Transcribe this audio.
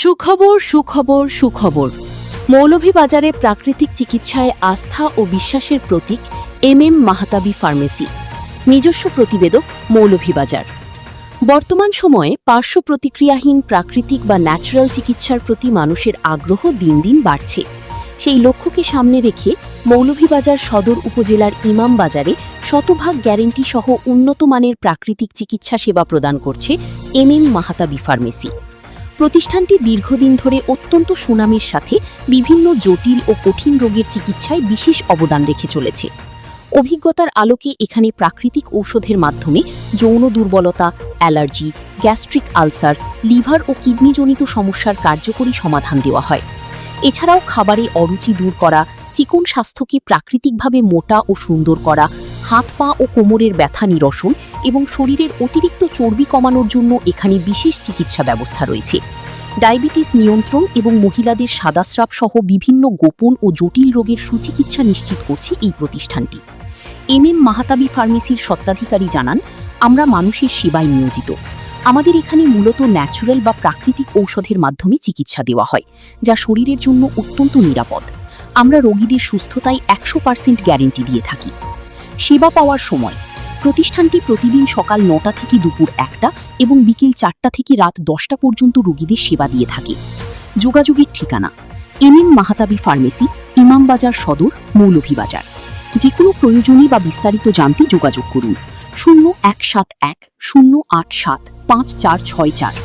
সুখবর সুখবর সুখবর। মৌলভীবাজারে প্রাকৃতিক চিকিৎসায় আস্থা ও বিশ্বাসের প্রতীক MM মাহতাবি ফার্মেসি। নিজস্ব প্রতিবেদক, মৌলভীবাজার। বর্তমান সময়ে পার্শ্ব প্রতিক্রিয়াহীন প্রাকৃতিক বা ন্যাচারাল চিকিৎসার প্রতি মানুষের আগ্রহ দিন দিন বাড়ছে। সেই লক্ষ্যকে সামনে রেখে মৌলভীবাজার সদর উপজেলার ইমামবাজারে শতভাগ গ্যারেন্টি সহ উন্নত মানের প্রাকৃতিক চিকিৎসা সেবা প্রদান করছে MM মাহতাবি ফার্মেসি। প্রতিষ্ঠানটি দীর্ঘদিন ধরে অত্যন্ত সুনামের সাথে বিভিন্ন জটিল ও কঠিন রোগের চিকিৎসায় বিশেষ অবদান রেখে চলেছে। অভিজ্ঞতার আলোকে এখানে প্রাকৃতিক ঔষধের মাধ্যমে যৌন দুর্বলতা, অ্যালার্জি, গ্যাস্ট্রিক আলসার, লিভার ও কিডনিজনিত সমস্যার কার্যকরী সমাধান দেওয়া হয়। এছাড়াও খাবারে অরুচি দূর করা, চিকন স্বাস্থ্যকে প্রাকৃতিকভাবে মোটা ও সুন্দর করা, হাত পা ও কোমরের ব্যথা নিরসন এবং শরীরের অতিরিক্ত চর্বি কমানোর জন্য এখানে বিশেষ চিকিৎসা ব্যবস্থা রয়েছে। ডায়াবেটিস নিয়ন্ত্রণ এবং মহিলাদের সাদাস্রাব সহ বিভিন্ন গোপন ও জটিল রোগের সুচিকিৎসা নিশ্চিত করছে এই প্রতিষ্ঠানটি। MM মাহতাবি ফার্মেসির স্বত্বাধিকারী জানান, আমরা মানুষের সেবায় নিয়োজিত। আমাদের এখানে মূলত ন্যাচারাল বা প্রাকৃতিক ঔষধের মাধ্যমে চিকিৎসা দেওয়া হয়, যা শরীরের জন্য অত্যন্ত নিরাপদ। আমরা রোগীদের সুস্থতায় 100% গ্যারেন্টি দিয়ে থাকি। সেবা পাওয়ার সময়: প্রতিষ্ঠানটি প্রতিদিন সকাল 9টা থেকে দুপুর 1টা এবং বিকেল 4টা থেকে রাত 10টা পর্যন্ত রোগীদের সেবা দিয়ে থাকে। যোগাযোগের ঠিকানা: MM মাহতাবি ফার্মেসি, ইমামবাজার সদর, মৌলভীবাজার। যে কোনো প্রয়োজনীয় বা বিস্তারিত জানতে যোগাযোগ করুন 0171 087 5464।